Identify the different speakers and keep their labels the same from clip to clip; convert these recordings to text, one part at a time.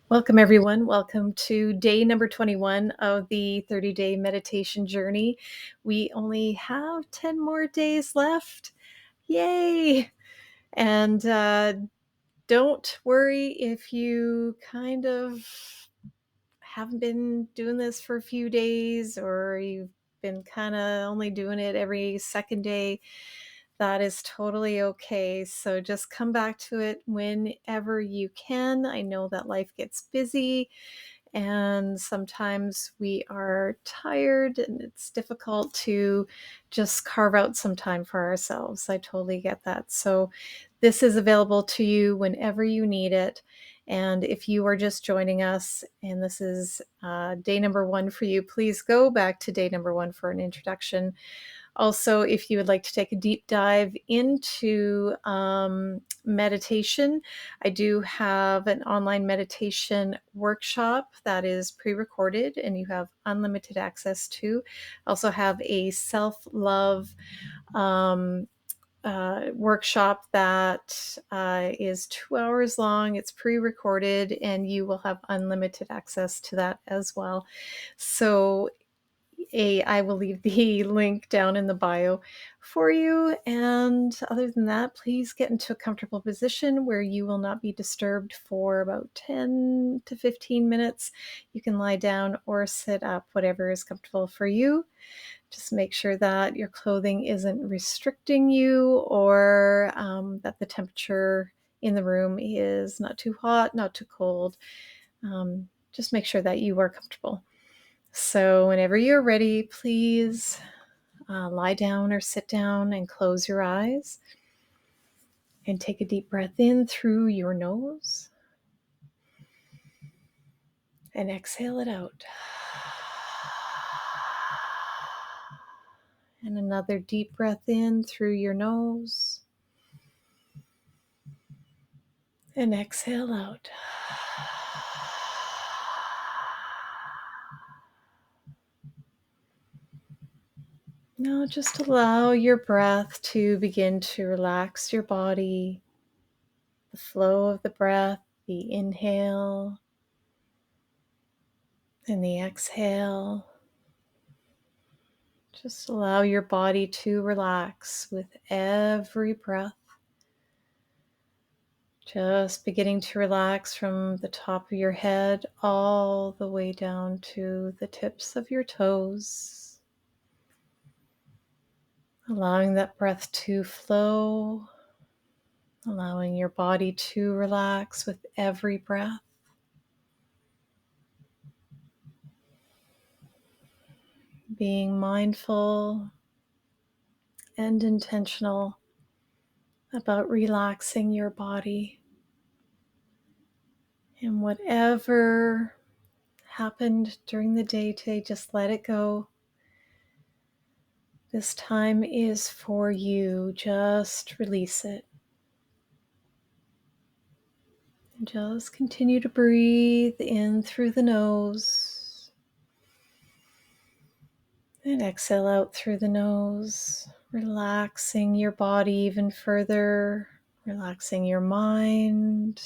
Speaker 1: Welcome, everyone. Welcome to day number 21 of the 30-day meditation journey. We only have 10 more days left. Yay! And don't worry if you kind of haven't been doing this for a few days or you've been kind of only doing it every second day. That is totally okay. So just come back to it whenever you can. I know that life gets busy and sometimes we are tired and it's difficult to just carve out some time for ourselves. I totally get that. So this is available to you whenever you need it. And if you are just joining us and this is day number 1 for you, please go back to day number 1 for an introduction. Also, if you would like to take a deep dive into meditation, I do have an online meditation workshop that is pre-recorded and you have unlimited access to. I also have a self-love workshop that is 2 hours long. It's pre-recorded and you will have unlimited access to that as well. So I will leave the link down in the bio for you. And other than that, please get into a comfortable position where you will not be disturbed for about 10 to 15 minutes. You can lie down or sit up, whatever is comfortable for you. Just make sure that your clothing isn't restricting you or that the temperature in the room is not too hot, not too cold. Just make sure that you are comfortable. So whenever you're ready, please lie down or sit down and close your eyes and take a deep breath in through your nose and exhale it out. And another deep breath in through your nose and exhale out. Now just allow your breath to begin to relax your body, the flow of the breath, the inhale and the exhale. Just allow your body to relax with every breath. Just beginning to relax from the top of your head all the way down to the tips of your toes. Allowing that breath to flow, allowing your body to relax with every breath. Being mindful and intentional about relaxing your body. And whatever happened during the day today, just let it go. This time is for you. Just release it. And just continue to breathe in through the nose and exhale out through the nose, relaxing your body even further, relaxing your mind,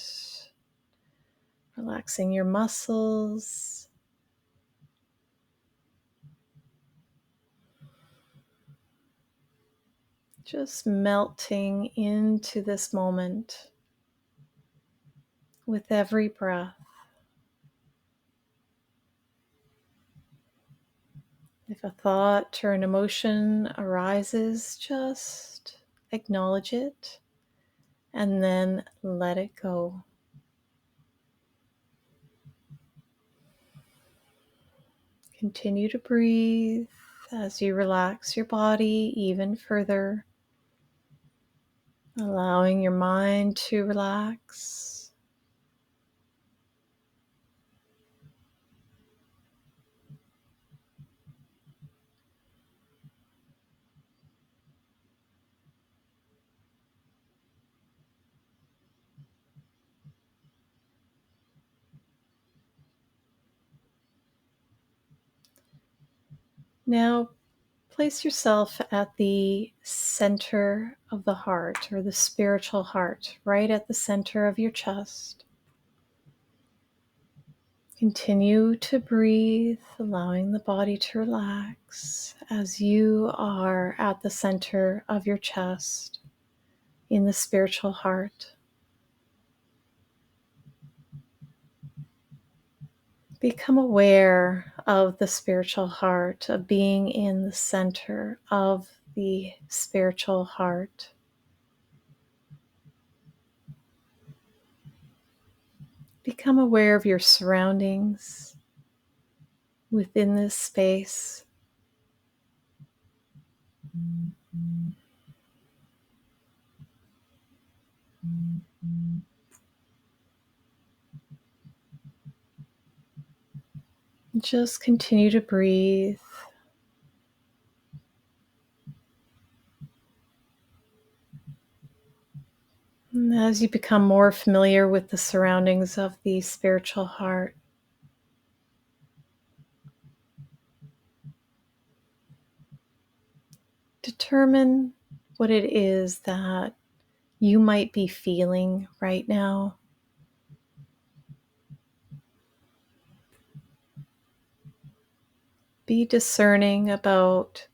Speaker 1: relaxing your muscles. Just melting into this moment with every breath. If a thought or an emotion arises, just acknowledge it and then let it go. Continue to breathe as you relax your body even further, allowing your mind to relax. Now, place yourself at the center of the heart, or the spiritual heart, right at the center of your chest. Continue to breathe, allowing the body to relax as you are at the center of your chest in the spiritual heart. Become aware of the spiritual heart, of being in the center of the spiritual heart. Become aware of your surroundings within this space. Just continue to breathe. And as you become more familiar with the surroundings of the spiritual heart, determine what it is that you might be feeling right now. Be discerning about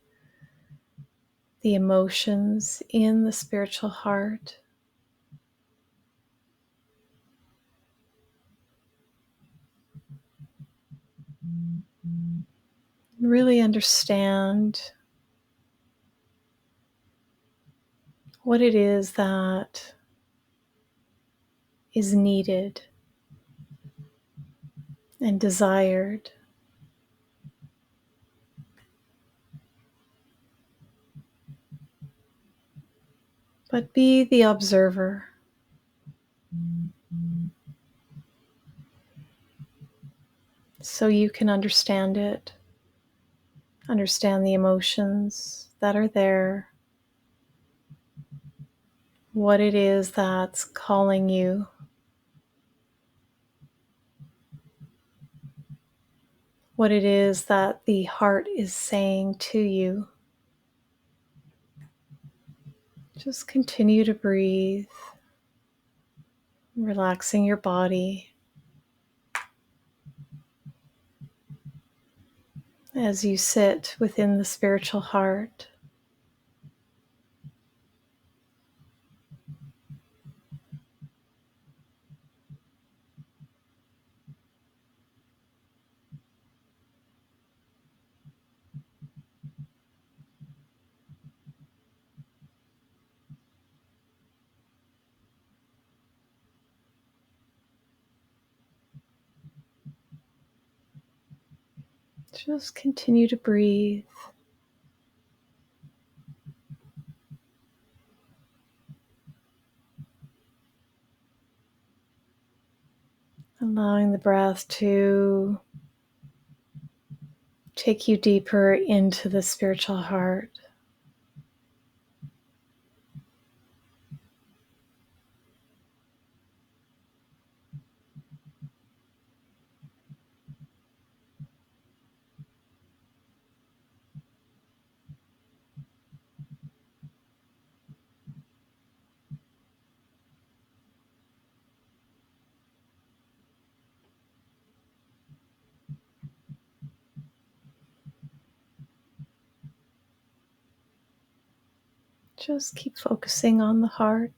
Speaker 1: the emotions in the spiritual heart. Really understand what it is that is needed and desired. But be the observer. So you can understand it, understand the emotions that are there, what it is that's calling you, what it is that the heart is saying to you. Just continue to breathe, relaxing your body as you sit within the spiritual heart. Just continue to breathe. Allowing the breath to take you deeper into the spiritual heart. Just keep focusing on the heart.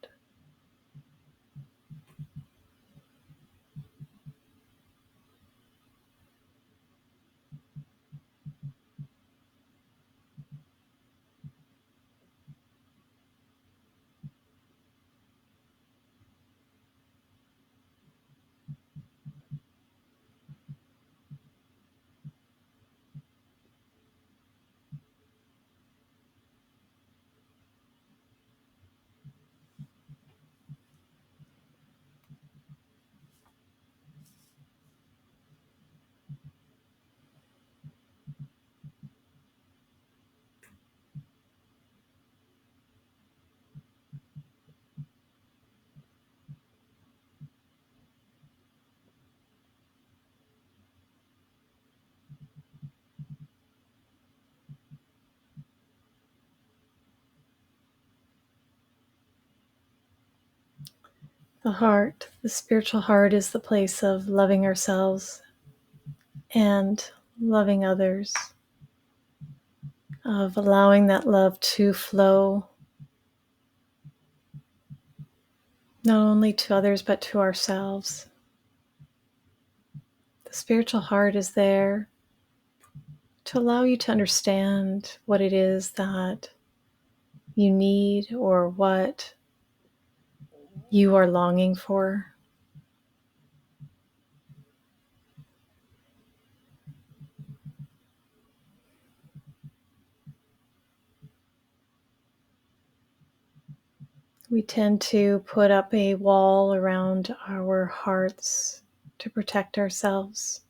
Speaker 1: The heart, the spiritual heart, is the place of loving ourselves and loving others, of allowing that love to flow not only to others but to ourselves. The spiritual heart is there to allow you to understand what it is that you need or what you are longing for. We tend to put up a wall around our hearts to protect ourselves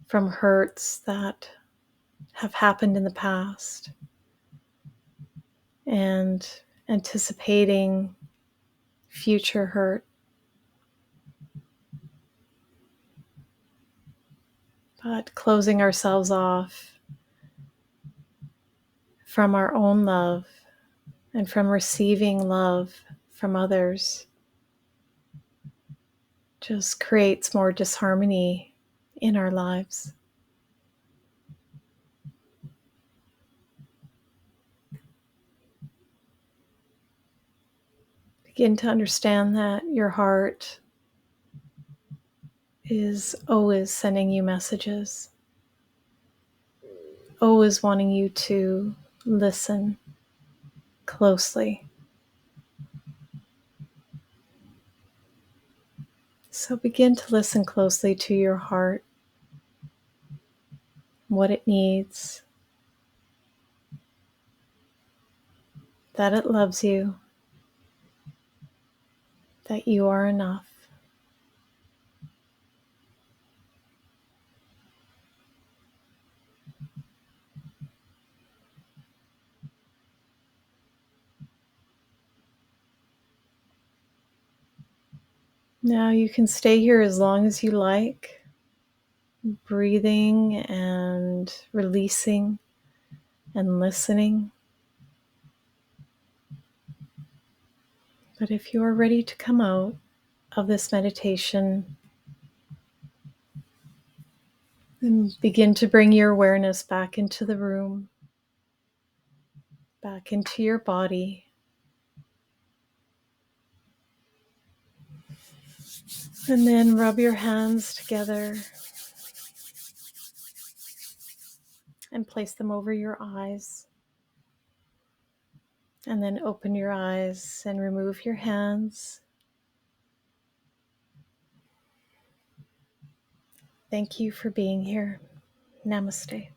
Speaker 1: from hurts that have happened in the past and anticipating future hurt. But closing ourselves off from our own love and from receiving love from others just creates more disharmony in our lives. Begin to understand that your heart is always sending you messages, always wanting you to listen closely. So begin to listen closely to your heart, what it needs, that it loves you, that you are enough. Now you can stay here as long as you like, breathing and releasing and listening. But if you are ready to come out of this meditation, then begin to bring your awareness back into the room, back into your body. And then rub your hands together and place them over your eyes. And then open your eyes and remove your hands. Thank you for being here. Namaste.